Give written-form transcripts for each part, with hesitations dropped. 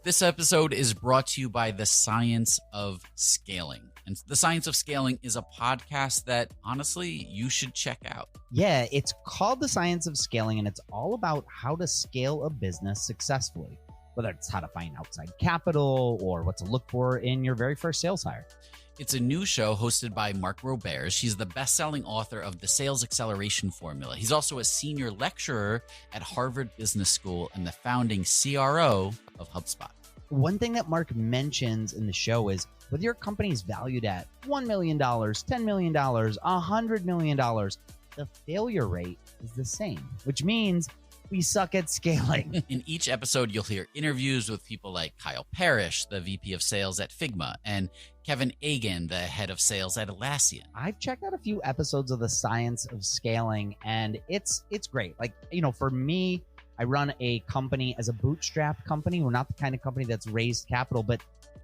This episode is brought to you by The Science of Scaling. And The Science of Scaling is a podcast that, honestly, you should check out. Yeah, it's called The Science of Scaling, and it's all about how to scale a business successfully, whether it's how to find outside capital or what to look for in your very first sales hire. It's a new show hosted by Mark Roberge. She's the best-selling author of The Sales Acceleration Formula. He's also a senior lecturer at Harvard Business School and the founding CRO of HubSpot. One thing that Mark mentions in the show is whether your company is valued at $1 million, $10 million, $100 million, the failure rate is the same, which means we suck at scaling. In each episode, you'll hear interviews with people like Kyle Parrish, the VP of Sales at Figma, and Kevin Egan, the head of sales at Atlassian. I've checked out a few episodes of The Science of Scaling, and it's great. Like, you know, for me, I run a company as a bootstrap company. We're not the kind of company that's raised capital, but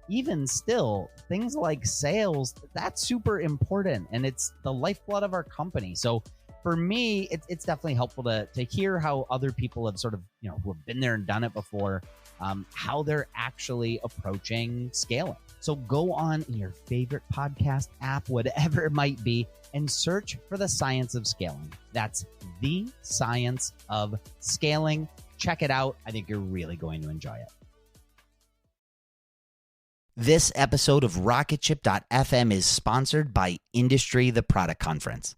even still, things like sales, that's super important, and it's the lifeblood of our company. So for me, it's definitely helpful to hear how other people have sort of, you know, who have been there and done it before, how they're actually approaching scaling. So go on in your favorite podcast app, whatever it might be, and search for The Science of Scaling. That's The Science of Scaling. Check it out. I think you're really going to enjoy it. This episode of Rocketship.fm is sponsored by Industry, the Product Conference.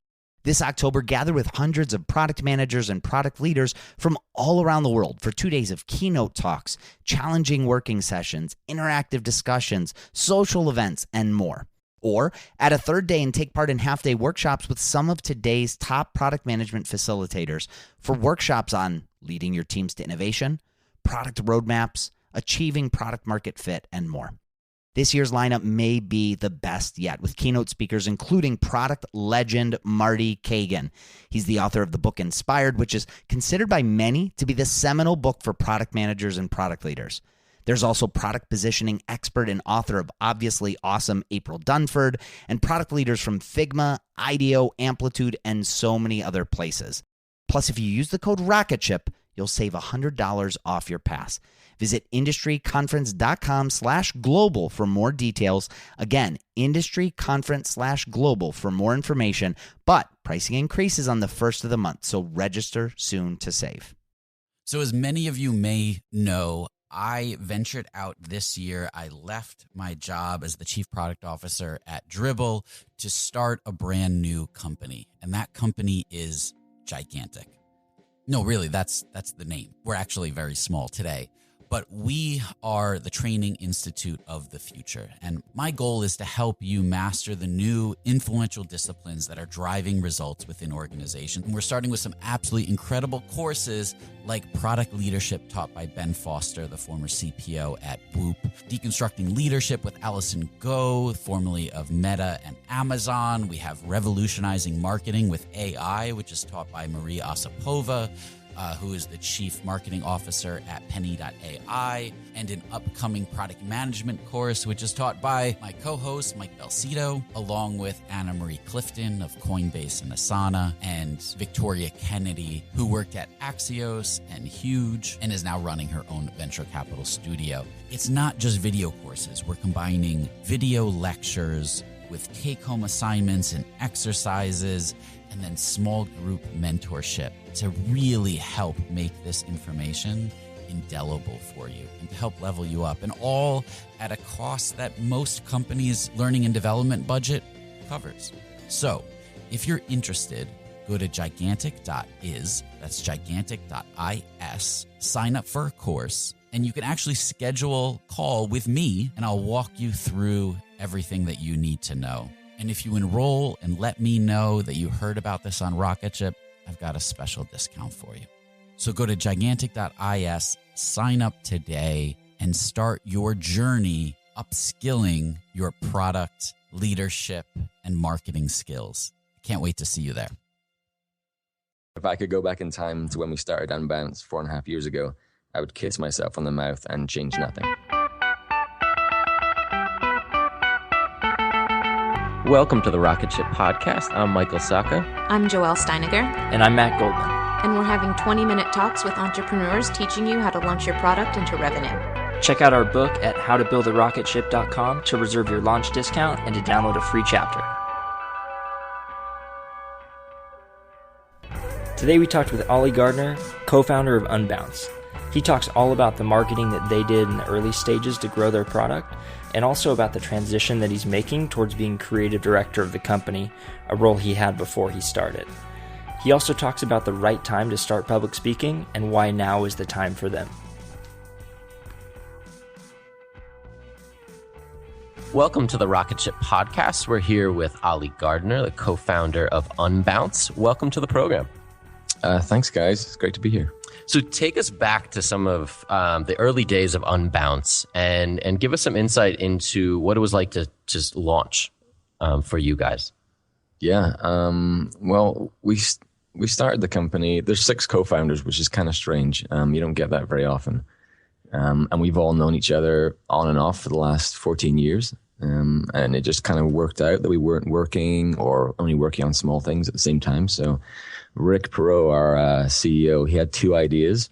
This October, gather with hundreds of product managers and product leaders from all around the world for 2 days of keynote talks, challenging working sessions, interactive discussions, social events, and more. Or add a third day and take part in half-day workshops with some of today's top product management facilitators for workshops on leading your teams to innovation, product roadmaps, achieving product market fit, and more. This year's lineup may be the best yet, with keynote speakers including product legend Marty Kagan. He's the author of the book Inspired, which is considered by many to be the seminal book for product managers and product leaders. There's also product positioning expert and author of Obviously Awesome April Dunford, and product leaders from Figma, IDEO, Amplitude, and so many other places. Plus, if you use the code Rocketship, you'll save $100 off your pass. Visit industryconference.com/global for more details. Again, industryconference/global for more information, but pricing increases on the first of the month, so register soon to save. So as many of you may know, I ventured out this year. I left my job as the chief product officer at Dribbble to start a brand new company, and that company is gigantic. No, really, that's the name. We're actually very small today. But we are the training institute of the future. And my goal is to help you master the new influential disciplines that are driving results within organizations. And we're starting with some absolutely incredible courses like product leadership taught by Ben Foster, the former CPO at Whoop, deconstructing leadership with Allison Go, formerly of Meta and Amazon. We have revolutionizing marketing with AI, which is taught by Marie Osipova, who is the chief marketing officer at Penny.ai, and an upcoming product management course, which is taught by my co-host, Mike Belcito, along with Anna Marie Clifton of Coinbase and Asana, and Victoria Kennedy, who worked at Axios and Huge, and is now running her own venture capital studio. It's not just video courses. We're combining video lectures with take-home assignments and exercises, and then small group mentorship to really help make this information indelible for you and to help level you up, and all at a cost that most companies' learning and development budget covers. So if you're interested, go to gigantic.is, that's gigantic.is, sign up for a course, and you can actually schedule a call with me, and I'll walk you through everything that you need to know. And if you enroll and let me know that you heard about this on Rocketship, I've got a special discount for you. So go to gigantic.is, sign up today, and start your journey upskilling your product, leadership, and marketing skills. I can't wait to see you there. If I could go back in time to when we started Unbounce 4.5 years ago, I would kiss myself on the mouth and change nothing. Welcome to the Rocketship podcast. I'm Michael Sacca. I'm Joelle Steiniger. And I'm Matt Goldman. And we're having 20-minute talks with entrepreneurs teaching you how to launch your product into revenue. Check out our book at howtobuildarocketship.com to reserve your launch discount and to download a free chapter. Today we talked with Oli Gardner, co-founder of Unbounce. He talks all about the marketing that they did in the early stages to grow their product, and also about the transition that he's making towards being creative director of the company, a role he had before he started. He also talks about the right time to start public speaking and why now is the time for them. Welcome to the Rocketship podcast. We're here with Oli Gardner, the co-founder of Unbounce. Welcome to the program. Thanks, guys. It's great to be here. So take us back to some of the early days of Unbounce and give us some insight into what it was like to just launch for you guys. Yeah. Well, we started the company. There's 6 co-founders, which is kind of strange. You don't get that very often. And we've all known each other on and off for the last 14 years. And it just kind of worked out that we weren't working or only working on small things at the same time. So Rick Perot, our CEO, he had 2 ideas.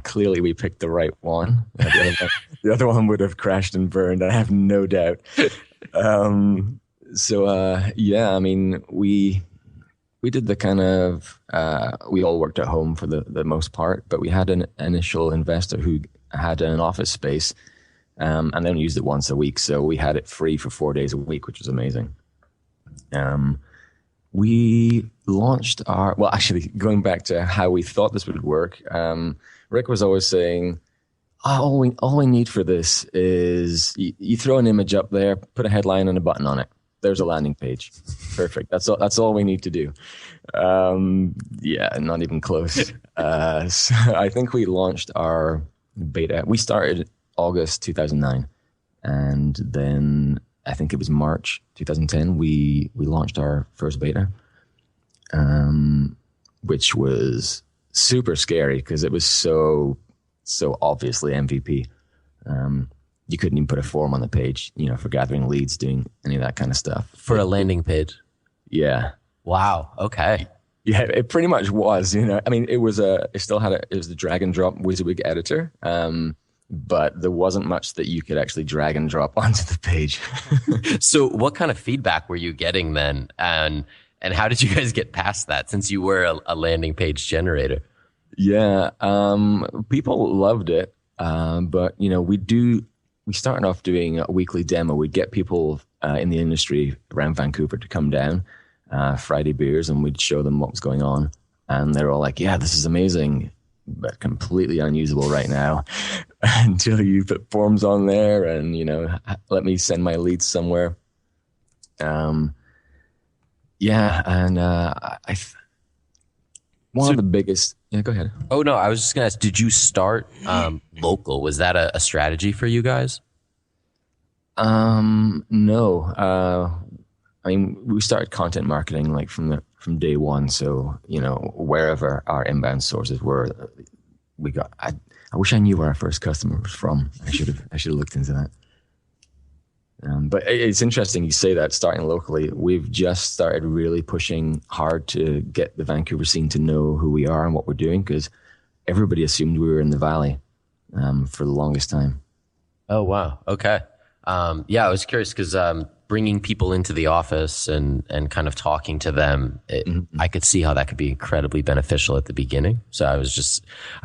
Clearly we picked the right one. The other one would have crashed and burned, I have no doubt. Yeah, I mean, we did the kind of, we all worked at home for the most part, but we had an initial investor who had an office space and then used it once a week. So we had it free for 4 days a week, which was amazing. We launched actually going back to how we thought this would work, Rick was always saying, all we need for this is you throw an image up there, put a headline and a button on it. There's a landing page. Perfect. That's all we need to do. Yeah, not even close. So I think we launched our beta. We started August 2009. And then I think it was March 2010, we launched our first beta, which was super scary because it was so obviously MVP. You couldn't even put a form on the page, for gathering leads, doing any of that kind of stuff. For a landing page? Yeah. Wow. Okay. Yeah, it pretty much was, I mean, it was the drag and drop WYSIWYG editor. But there wasn't much that you could actually drag and drop onto the page. So what kind of feedback were you getting then? And how did you guys get past that since you were a landing page generator? Yeah, people loved it. But, we started off doing a weekly demo. We'd get people in the industry around Vancouver to come down, Friday beers, and we'd show them what was going on. And they're all like, yeah, this is amazing, but completely unusable right now until you put forms on there and, let me send my leads somewhere. One of the biggest, go ahead. Oh no, I was just gonna ask, did you start local? Was that a strategy for you guys? No. I mean, we started content marketing like from day one. So, wherever our inbound sources were, we got, I wish I knew where our first customer was from. I should have looked into that. But it's interesting you say that, starting locally. We've just started really pushing hard to get the Vancouver scene to know who we are and what we're doing, because everybody assumed we were in the Valley for the longest time. Oh, wow. Okay. I was curious because bringing people into the office and kind of talking to them, I could see how that could be incredibly beneficial at the beginning. So I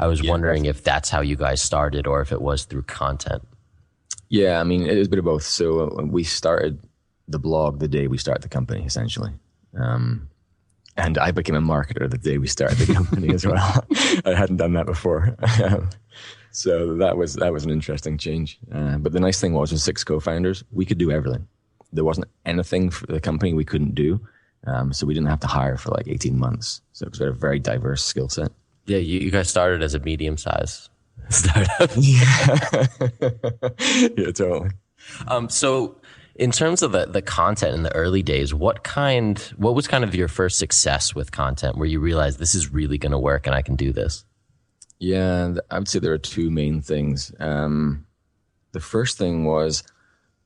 was wondering if that's how you guys started or if it was through content. Yeah, I mean, it was a bit of both. So we started the blog the day we started the company, essentially. And I became a marketer the day we started the company as well. I hadn't done that before. So that was an interesting change. But the nice thing was, with 6 co-founders, we could do everything. There wasn't anything for the company we couldn't do. So we didn't have to hire for like 18 months. So it was a very diverse skill set. Yeah, you guys started as a medium-sized startup. Yeah, totally. So in terms of the content in the early days, what was kind of your first success with content where you realized this is really going to work and I can do this? Yeah, I would say there are 2 main things. The first thing was,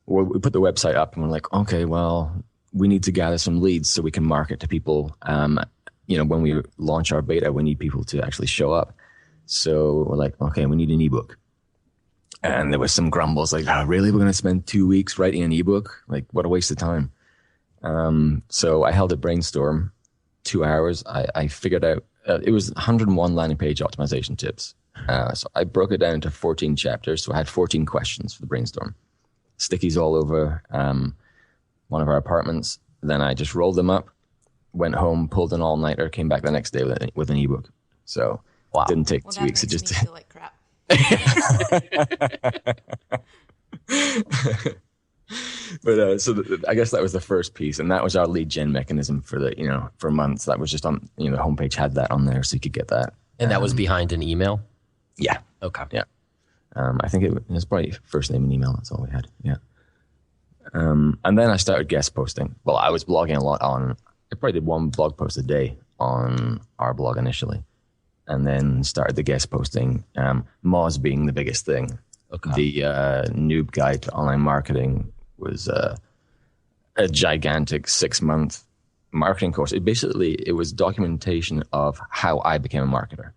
we put the website up and we're like, okay, well, we need to gather some leads so we can market to people. When we launch our beta, we need people to actually show up. So we're like, okay, we need an ebook. And there was some grumbles like, oh, really? We're going to spend 2 weeks writing an ebook? Like, what a waste of time. So I held a brainstorm, 2 hours. I figured out, it was 101 landing page optimization tips. So I broke it down into 14 chapters. So I had 14 questions for the brainstorm. Stickies all over one of our apartments. Then I just rolled them up, went home, pulled an all-nighter, came back the next day with an ebook. So it didn't take 2 weeks. It just feel like crap. But I guess that was the first piece, and that was our lead gen mechanism for months. That was just on the homepage had that on there, so you could get that. And that was behind an email? Yeah. Okay. Yeah. I think it was probably first name and email. That's all we had. Yeah. And then I started guest posting. Well, I was blogging a lot I probably did one blog post a day on our blog initially, and then started the guest posting. Moz being the biggest thing. Okay. The Noob Guide to Online Marketing was a gigantic 6-month marketing course. It was documentation of how I became a marketer.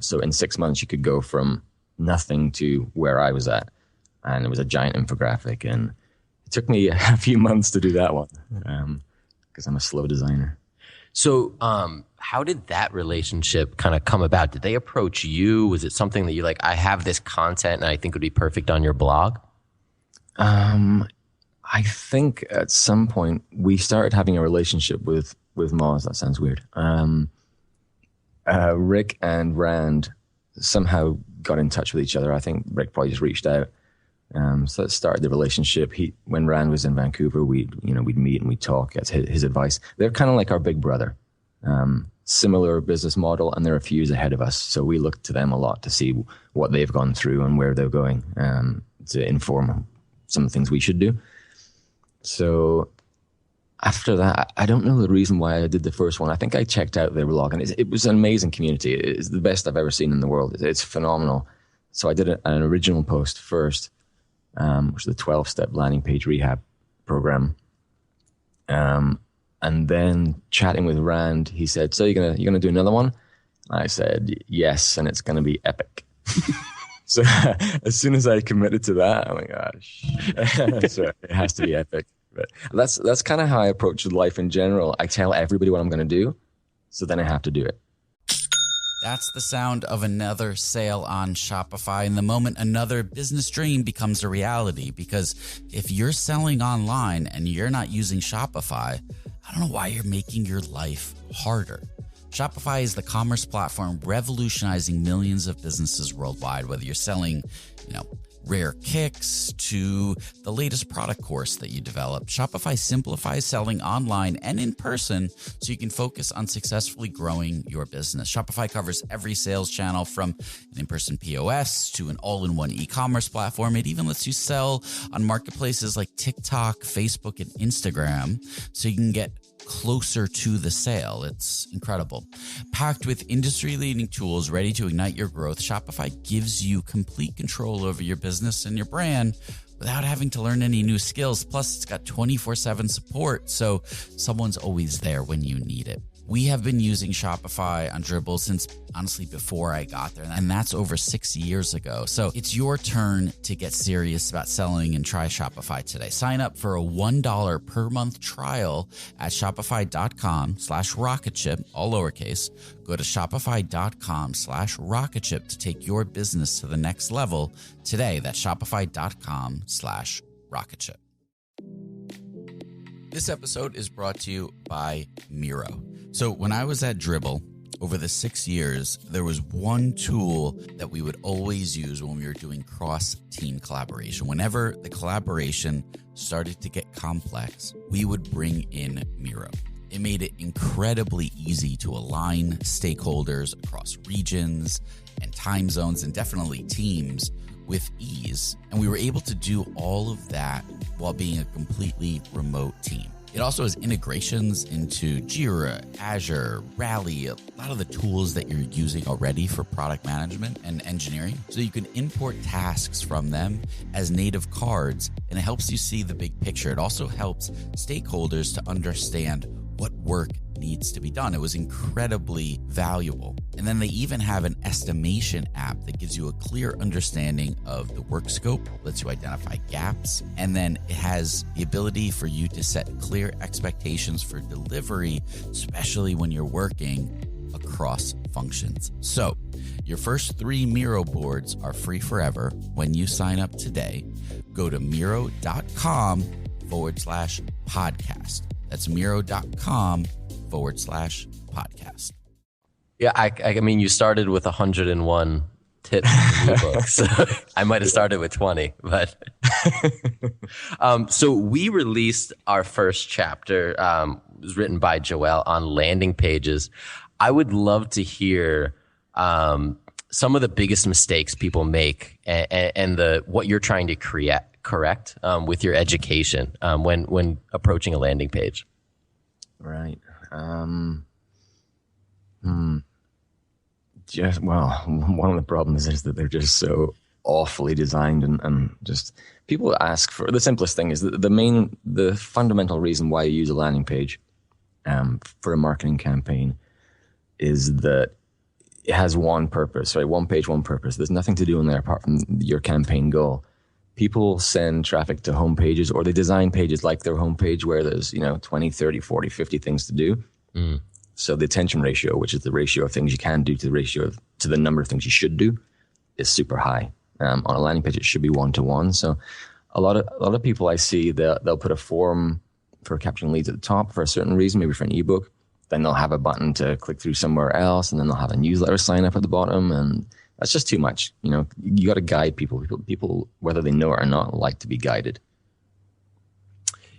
So in 6 months, you could go from nothing to where I was at. And it was a giant infographic. And it took me a few months to do that one because I'm a slow designer. So how did that relationship kind of come about? Did they approach you? Was it something that you're like, I have this content and I think would be perfect on your blog? I think at some point we started having a relationship with Moz. That sounds weird. Rick and Rand somehow got in touch with each other. I think Rick probably just reached out. So that started the relationship. When Rand was in Vancouver, we'd meet and we'd talk, get his advice. They're kind of like our big brother. Similar business model, and they're a few years ahead of us. So we look to them a lot to see what they've gone through and where they're going, to inform some of the things we should do. So after that, I don't know the reason why I did the first one. I think I checked out their blog, and it was an amazing community. It's the best I've ever seen in the world. It's phenomenal. So I did an original post first, which is the 12-step landing page rehab program. And then chatting with Rand, he said, "So you're gonna do another one?" I said, "Yes, and it's gonna be epic." So as soon as I committed to that, oh my gosh, so it has to be epic. But that's kind of how I approach life in general. I tell everybody what I'm going to do, so then I have to do it. That's the sound of another sale on Shopify, and the moment another business dream becomes a reality. Because if you're selling online and you're not using Shopify, I don't know why you're making your life harder. Shopify is the commerce platform revolutionizing millions of businesses worldwide, whether you're selling, rare kicks to the latest product course that you develop. Shopify simplifies selling online and in person so you can focus on successfully growing your business. Shopify covers every sales channel, from an in-person POS to an all-in-one e-commerce platform. It even lets you sell on marketplaces like TikTok, Facebook, and Instagram so you can get closer to the sale. It's incredible. Packed with industry-leading tools ready to ignite your growth, Shopify gives you complete control over your business and your brand without having to learn any new skills. Plus, it's got 24/7 support, so someone's always there when you need it. We have been using Shopify on Dribbble since, honestly, before I got there, and that's over 6 years ago. So it's your turn to get serious about selling and try Shopify today. Sign up for a $1 per month trial at shopify.com/rocketship, all lowercase. Go to shopify.com/rocketship to take your business to the next level today. That's shopify.com/rocketship. This episode is brought to you by Miro. So when I was at Dribbble, over the 6 years, there was one tool that we would always use when we were doing cross-team collaboration. Whenever the collaboration started to get complex, we would bring in Miro. It made it incredibly easy to align stakeholders across regions and time zones, and definitely teams, with ease. And we were able to do all of that while being a completely remote team. It also has integrations into Jira, Azure, Rally, a lot of the tools that you're using already for product management and engineering. So you can import tasks from them as native cards, and it helps you see the big picture. It also helps stakeholders to understand what work needs to be done. It was incredibly valuable. And then they even have an estimation app that gives you a clear understanding of the work scope, lets you identify gaps, and then it has the ability for you to set clear expectations for delivery, especially when you're working across functions. So your first 3 Miro boards are free forever when you sign up today. Go to Miro.com/podcast. That's Miro.com/podcast. Yeah, I mean, you started with 101 tips in the ebook, so I might have started with 20, but so we released our first chapter. It was written by Joelle on landing pages. I would love to hear some of the biggest mistakes people make and what you're trying to correct with your education when approaching a landing page. Right. One of the problems is that they're just so awfully designed and just people ask for the simplest thing is the fundamental reason why you use a landing page for a marketing campaign is that it has one purpose, right? One page, one purpose. There's nothing to do in there apart from your campaign goal. People send traffic to home pages or they design pages like their home page where there's 20, 30, 40, 50 things to do. So the attention ratio, which is the ratio of things you can do to the number of things you should do, is super high. On a landing page, it should be 1-to-1. So a lot of people I see, they'll put a form for capturing leads at the top for a certain reason, maybe for an ebook. Then they'll have a button to click through somewhere else, and then they'll have a newsletter sign up at the bottom, and that's just too much. You got to guide people. People, whether they know it or not, like to be guided.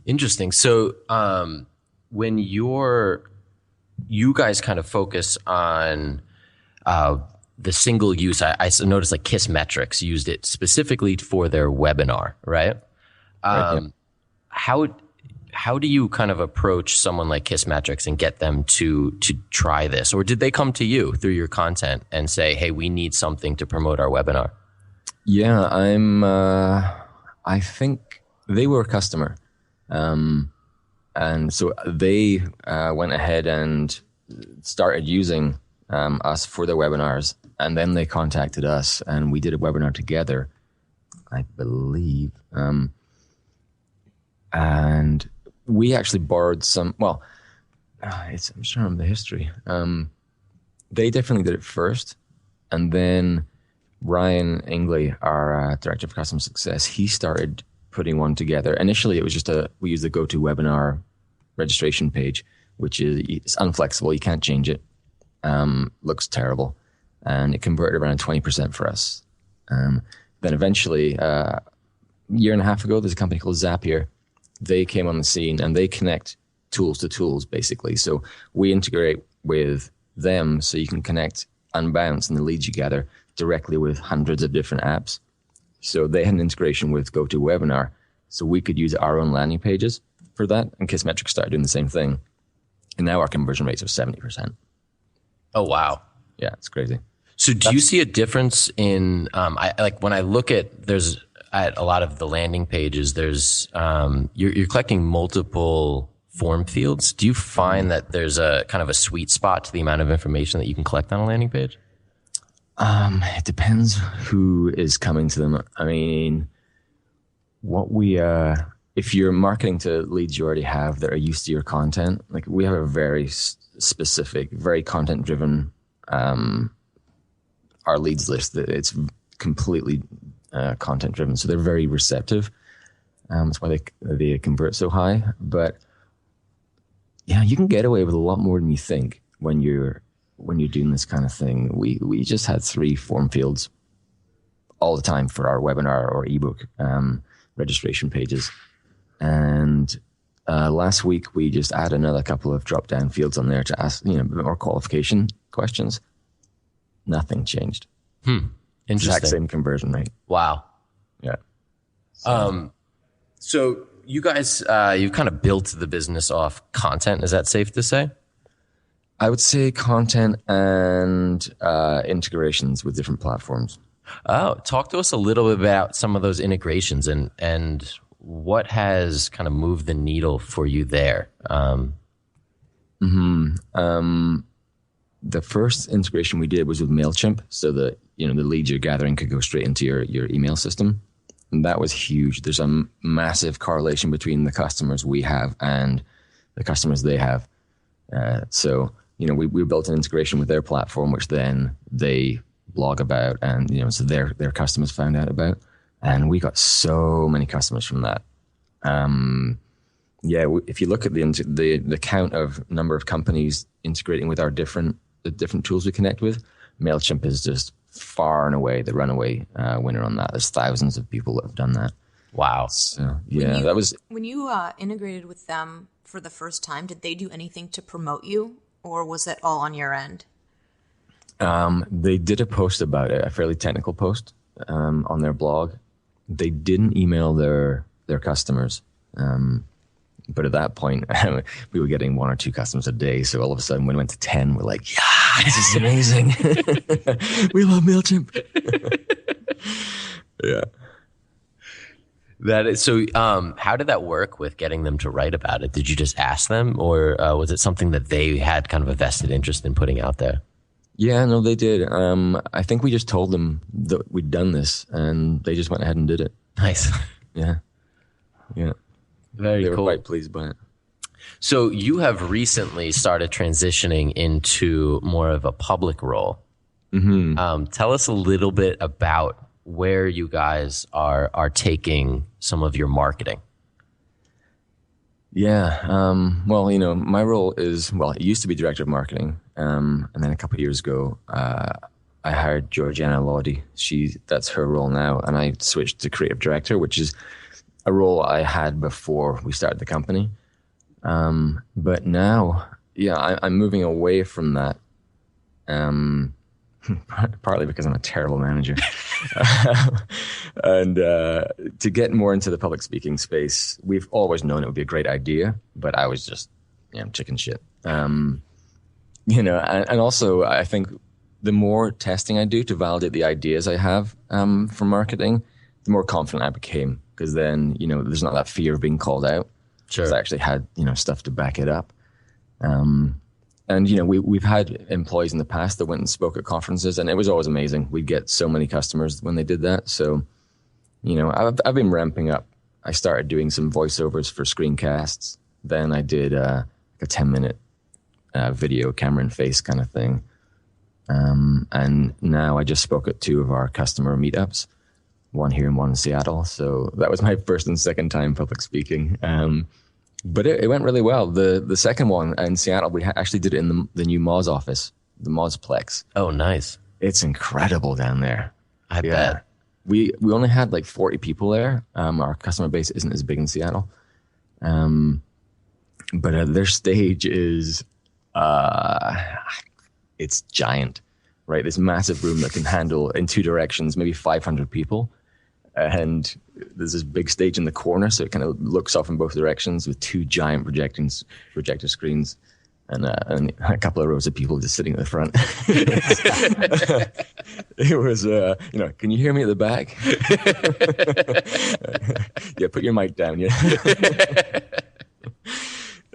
Interesting. So when you guys kind of focus on the single use, I noticed like Kissmetrics used it specifically for their webinar, right? Right, yeah. How do you kind of approach someone like Kissmetrics and get them to try this? Or did they come to you through your content and say, hey, we need something to promote our webinar? Yeah, I think they were a customer. And so they went ahead and started using us for their webinars. And then they contacted us and we did a webinar together, I believe. And we actually borrowed some, I'm just trying to remember the history. They definitely did it first. And then Ryan Ingley, our Director of Customer Success, he started putting one together. Initially, it was just we used the GoToWebinar registration page, which is it's unflexible. You can't change it. Looks terrible. And it converted around 20% for us. Then eventually, a year and a half ago, there's a company called Zapier. They came on the scene and they connect tools to tools, basically. So we integrate with them so you can connect Unbounce and the leads you gather directly with hundreds of different apps. So they had an integration with GoToWebinar, so we could use our own landing pages for that. And Kissmetrics started doing the same thing. And now our conversion rates are 70%. Oh, wow. Yeah, it's crazy. So do you see a difference in, when I look at a lot of the landing pages, there's you're collecting multiple form fields. Do you find that there's a kind of a sweet spot to the amount of information that you can collect on a landing page? It depends who is coming to them. I mean, if you're marketing to leads you already have that are used to your content, like we have a very specific, very content driven, our leads list that it's completely content driven. So they're very receptive. That's why they convert so high. But yeah, you can get away with a lot more than you think when you're doing this kind of thing. We just had 3 form fields all the time for our webinar or ebook registration pages. And last week we just added another couple of drop down fields on there to ask, a bit more qualification questions. Nothing changed. Interesting. Exact same conversion rate. Wow. Yeah. So you guys, you've kind of built the business off content. Is that safe to say? I would say content and integrations with different platforms. Oh, talk to us a little bit about some of those integrations and what has kind of moved the needle for you there. the first integration we did was with MailChimp, so that the leads you're gathering could go straight into your email system. And that was huge. There's a massive correlation between the customers we have and the customers they have. So we built an integration with their platform, which then they blog about, and so their customers found out about, and we got so many customers from that. If you look at the count of number of companies integrating with the different tools we connect with, MailChimp is just far and away the runaway winner on that. There's thousands of people that have done that. Wow. So when you integrated with them for the first time, did they do anything to promote you, or was it all on your end? They did a post about it, a fairly technical post on their blog. They didn't email their customers. But at that point, we were getting 1 or 2 customers a day. So all of a sudden, when we went to 10, we're like, yeah, this is amazing. We love MailChimp. Yeah. That is so. How did that work with getting them to write about it? Did you just ask them, or was it something that they had kind of a vested interest in putting out there? Yeah, no, they did. I think we just told them that we'd done this, and they just went ahead and did it. Nice. Yeah. Very they cool. were quite pleased by it. So you have recently started transitioning into more of a public role. Mm-hmm. Tell us a little bit about where you guys are taking some of your marketing. Yeah. Well, my role is, it used to be director of marketing. And then a couple of years ago, I hired Georgiana Lodi. That's her role now. And I switched to creative director, which is a role I had before we started the company. But now, I'm moving away from that. Partly because I'm a terrible manager. And to get more into the public speaking space, we've always known it would be a great idea, but I was just chicken shit. And also I think the more testing I do to validate the ideas I have for marketing, the more confident I became, because then, there's not that fear of being called out. Sure. Because I actually had, stuff to back it up. And, we've had employees in the past that went and spoke at conferences, and it was always amazing. We'd get so many customers when they did that. So, I've been ramping up. I started doing some voiceovers for screencasts. Then I did a 10-minute video, camera and face kind of thing. And now I just spoke at 2 of our customer meetups, one here and one in Seattle. So that was my first and second time public speaking. But it went really well. The second one in Seattle, we actually did it in the new Moz office, the Mozplex. Oh, nice. It's incredible down there. I bet. We only had like 40 people there. Our customer base isn't as big in Seattle. But their stage is, it's giant, right? This massive room that can handle in 2 directions, maybe 500 people. And there's this big stage in the corner, so it kind of looks off in both directions with 2 giant projector screens and a couple of rows of people just sitting at the front. It was, can you hear me at the back? Yeah, put your mic down. Yeah.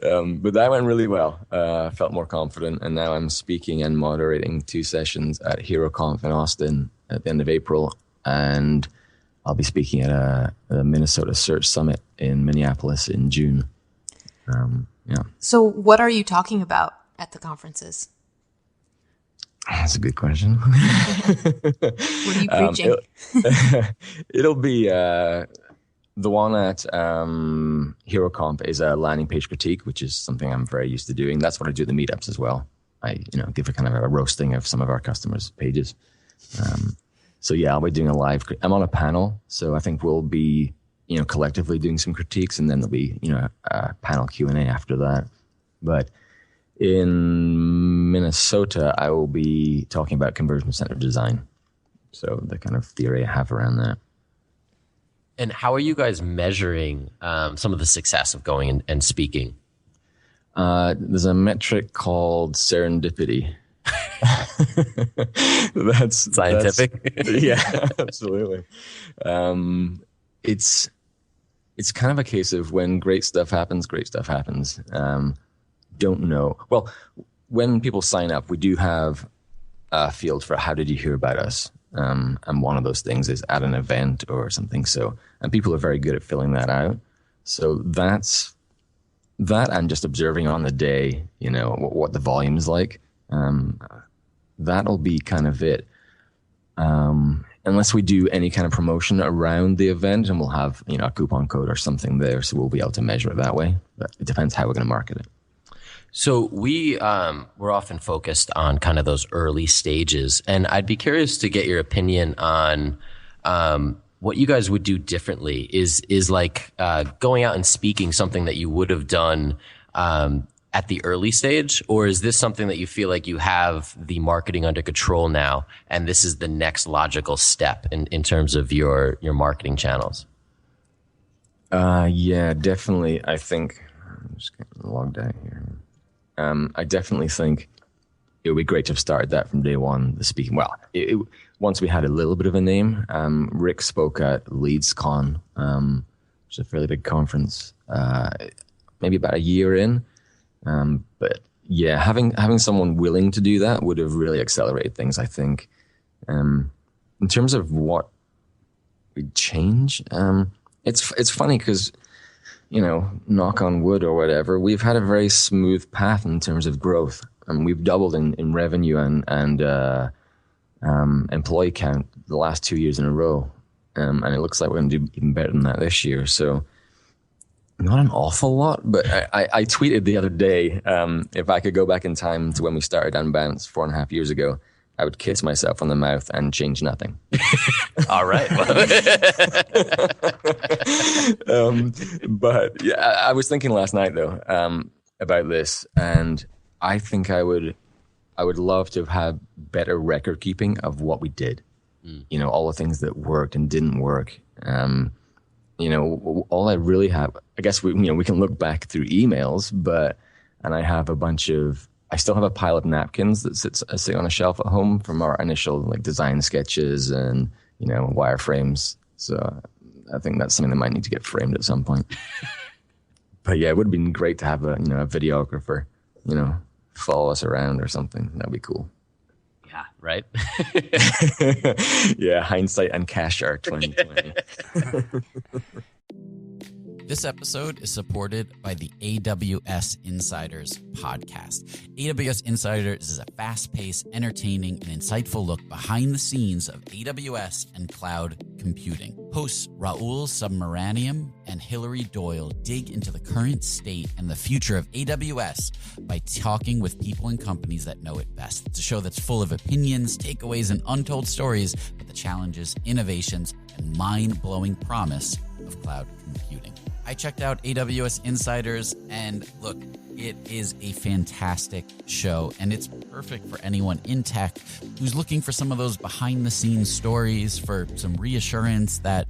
But that went really well. Felt more confident, and now I'm speaking and moderating 2 sessions at HeroConf in Austin at the end of April, and I'll be speaking at a Minnesota Search Summit in Minneapolis in June. So what are you talking about at the conferences? That's a good question. What are you preaching? It'll be the one at HeroConf is a landing page critique, which is something I'm very used to doing. That's what I do at the meetups as well. I give a kind of a roasting of some of our customers' pages. So yeah, I'll be doing I'm on a panel, so I think we'll be, collectively doing some critiques, and then there'll be, a panel Q&A after that. But in Minnesota, I will be talking about conversion-centered design. So the kind of theory I have around that. And how are you guys measuring some of the success of going and speaking? There's a metric called serendipity. That's scientific. Yeah, absolutely. It's kind of a case of when great stuff happens. Don't know. Well, when people sign up, we do have a field for how did you hear about us? And one of those things is at an event or something. So, and people are very good at filling that out. So that's that, and just observing on the day, what the volume is like. That'll be kind of it. Unless we do any kind of promotion around the event, and we'll have, a coupon code or something there. So we'll be able to measure it that way. But it depends how we're going to market it. So we're often focused on kind of those early stages, and I'd be curious to get your opinion on what you guys would do differently. Is like going out and speaking something that you would have done at the early stage, or is this something that you feel like you have the marketing under control now, and this is the next logical step in terms of your marketing channels? Yeah, definitely. I think I'm just getting logged out here. I definitely think it would be great to have started that from day one, the speaking. Well, once we had a little bit of a name, Rick spoke at LeadsCon, which is a fairly big conference, maybe about a year in. But yeah, having someone willing to do that would have really accelerated things, I think. In terms of what we'd change, it's funny because, knock on wood or whatever, we've had a very smooth path in terms of growth. We've doubled in revenue and employee count the last 2 years in a row. And it looks like we're going to do even better than that this year. So not an awful lot, but I tweeted the other day, if I could go back in time to when we started Unbounce 4.5 years ago, I would kiss myself on the mouth and change nothing. All right. But yeah, I was thinking last night though, about this, and I think I would love to have had better record keeping of what we did. All the things that worked and didn't work. All I really have, I guess we can look back through emails, and I have I still have a pile of napkins that sitting on a shelf at home from our initial design sketches and, wireframes. So I think that's something that might need to get framed at some point. But yeah, it would have been great to have a videographer, follow us around or something. That'd be cool. Yeah, right. Yeah, hindsight and cash art 2020. This episode is supported by the AWS Insiders podcast. AWS Insiders is a fast-paced, entertaining, and insightful look behind the scenes of AWS and cloud computing. Hosts Raul Submaranian and Hillary Doyle dig into the current state and the future of AWS by talking with people and companies that know it best. It's a show that's full of opinions, takeaways, and untold stories about the challenges, innovations, and mind-blowing promise of cloud computing. I checked out AWS Insiders, and look, it is a fantastic show, and it's perfect for anyone in tech who's looking for some of those behind-the-scenes stories, for some reassurance that,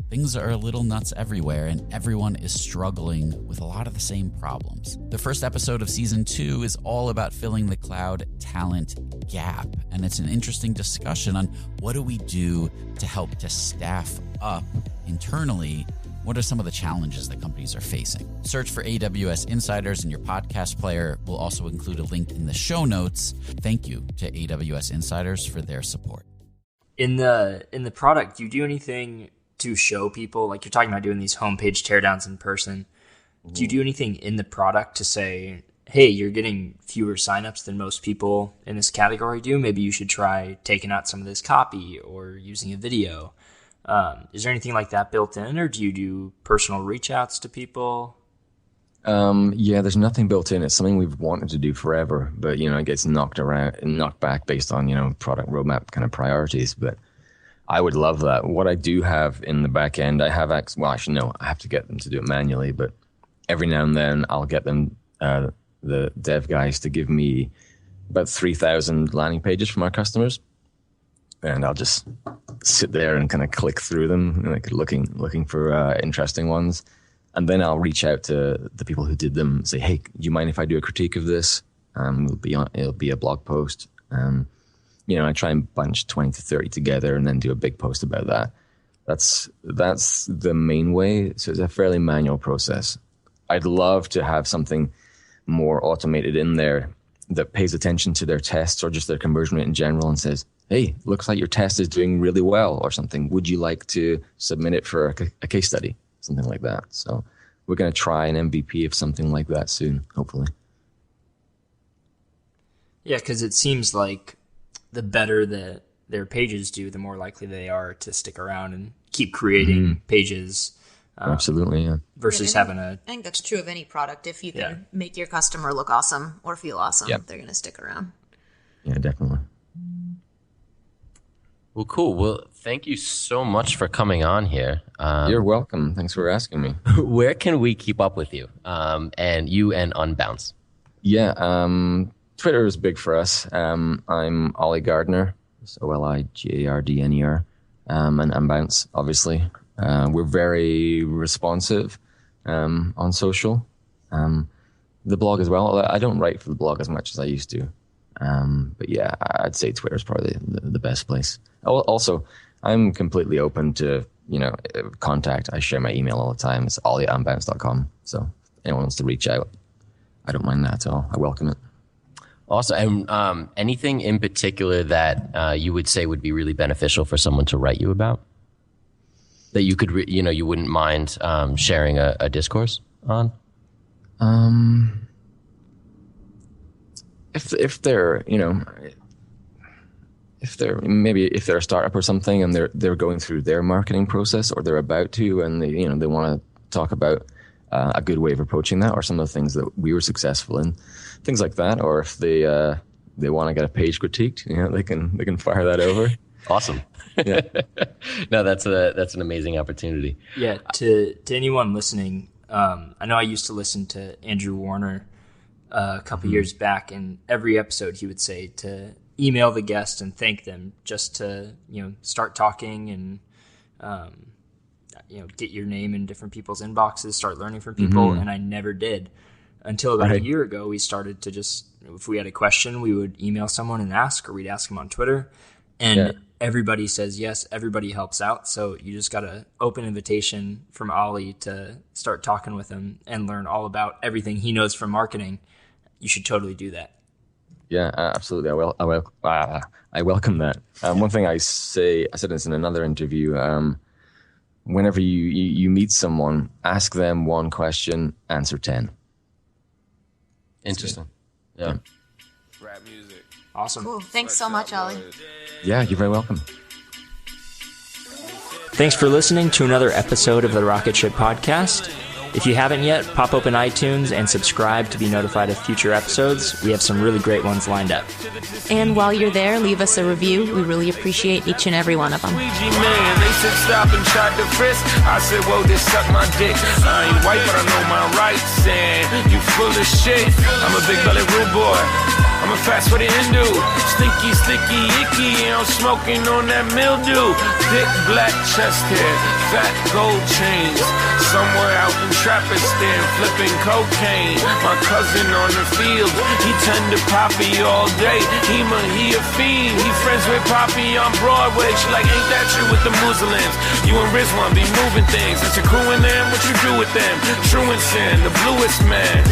things are a little nuts everywhere, and everyone is struggling with a lot of the same problems. The first episode of season 2 is all about filling the cloud talent gap, and it's an interesting discussion on what do we do to help to staff up internally. What are some of the challenges that companies are facing? Search for AWS Insiders in your podcast player. We'll also include a link in the show notes. Thank you to AWS Insiders for their support. In the product, do you do anything to show people, like you're talking about doing these homepage teardowns in person? Do you do anything in the product to say, hey, you're getting fewer signups than most people in this category do? Maybe you should try taking out some of this copy or using a video. Is there anything like that built in, or do you do personal reach outs to people? Yeah, there's nothing built in. It's something we've wanted to do forever, but it gets knocked back based on, product roadmap kind of priorities. But I would love that. What I do have in the back end, I have I have to get them to do it manually, but every now and then I'll get them, the dev guys, to give me about 3,000 landing pages from our customers. And I'll just sit there and kind of click through them, looking for interesting ones. And then I'll reach out to the people who did them and say, hey, do you mind if I do a critique of this? It'll be a blog post. I try and bunch 20 to 30 together and then do a big post about that. That's the main way. So it's a fairly manual process. I'd love to have something more automated in there that pays attention to their tests or just their conversion rate in general and says, hey, looks like your test is doing really well or something. Would you like to submit it for a case study? Something like that. So we're going to try an MVP of something like that soon, hopefully. Yeah, because it seems like the better that their pages do, the more likely they are to stick around and keep creating pages. Absolutely, yeah. Versus having a... I think that's true of any product. If you can make your customer look awesome or feel awesome, they're going to stick around. Yeah, definitely. Well, cool. Well, thank you so much for coming on here. You're welcome. Thanks for asking me. Where can we keep up with you and you and Unbounce? Yeah, Twitter is big for us. I'm Oli Gardner, OLIGARDNER, and Unbounce, obviously. We're very responsive on social. The blog as well. I don't write for the blog as much as I used to. But yeah, I'd say Twitter is probably the best place. Also, I'm completely open to, contact. I share my email all the time. It's oli@unbounce.com. So if anyone wants to reach out, I don't mind that at all. I welcome it. Awesome. And anything in particular that you would say would be really beneficial for someone to write you about? That you could, you wouldn't mind sharing a discourse on? If they're, if they're a startup or something and they're going through their marketing process or they're about to, and they want to talk about a good way of approaching that or some of the things that we were successful in, things like that. Or if they want to get a page critiqued, they can fire that over. Awesome. Yeah. No, that's an amazing opportunity. Yeah. To anyone listening, I know I used to listen to Andrew Warner a couple years back, and every episode he would say to email the guest and thank them just to, start talking and, get your name in different people's inboxes, start learning from people. And I never did until about a year ago. We started to just, if we had a question, we would email someone and ask, or we'd ask them on Twitter. And everybody says yes, everybody helps out. So you just got an open invitation from Oli to start talking with him and learn all about everything he knows from marketing. You should totally do that. Yeah, absolutely. I welcome that. One thing I said this in another interview. Whenever you meet someone, ask them one question, answer 10. Interesting. Yeah. Rap music. Awesome. Cool. Thanks so much, Oli. Yeah, you're very welcome. Thanks for listening to another episode of the Rocketship podcast. If you haven't yet, pop open iTunes and subscribe to be notified of future episodes. We have some really great ones lined up. And while you're there, leave us a review. We really appreciate each and every one of them. Man, they said stop and tried to frisk. I said, whoa, this suck my dick. I ain't white, but I know my rights. And you full of shit. I'm a big belly rude boy. I'm a fast-footed Hindu. Stinky, sticky, icky. I'm smoking on that mildew. Thick black chest hair. Fat gold chains. Somewhere out in Trapistan, flipping cocaine. My cousin on the field, he tend to Poppy all day. He a fiend, he friends with Poppy on Broadway. She like, ain't that you with the Muslims? You and Rizwan be moving things. That's your crew in them, what you do with them? Truancy, the bluest man.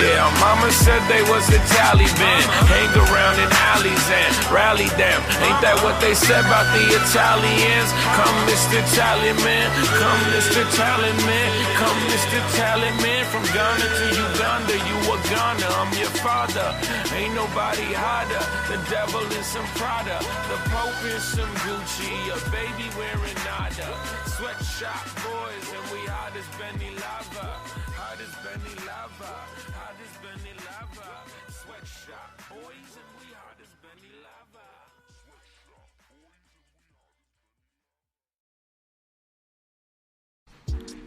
Yeah, mama said they was the Taliban. Hang around in alleys and rally them. Ain't that what they said about the Italians? Come Mr. Taliban, come Mr. Taliban, come Mr. Taliban. From Ghana to Uganda, you a Ghana, I'm your father. Ain't nobody hotter, the devil in some Prada, the Pope in some Gucci, a baby wearing nada. Sweatshop boys and we hot as Benny Lava, hot as Benny Lava. Sweatshop boys and we hot as Benny Lava.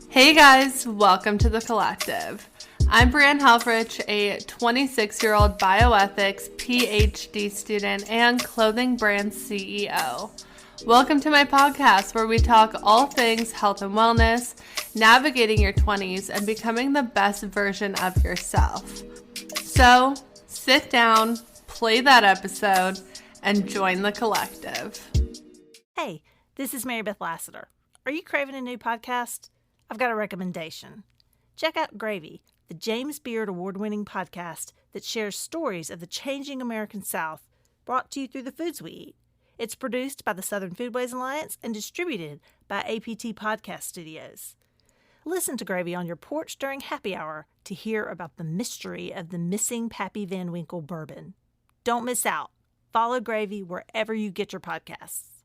Hey guys, welcome to The Collective. I'm Brianne Helfrich, a 26-year-old bioethics PhD student and clothing brand CEO. Welcome to my podcast where we talk all things health and wellness, navigating your 20s, and becoming the best version of yourself. So, sit down, play that episode, and join the collective. Hey, this is Mary Beth Lassiter. Are you craving a new podcast? I've got a recommendation. Check out Gravy, the James Beard Award-winning podcast that shares stories of the changing American South, brought to you through the foods we eat. It's produced by the Southern Foodways Alliance and distributed by APT Podcast Studios. Listen to Gravy on your porch during happy hour to hear about the mystery of the missing Pappy Van Winkle bourbon. Don't miss out. Follow Gravy wherever you get your podcasts.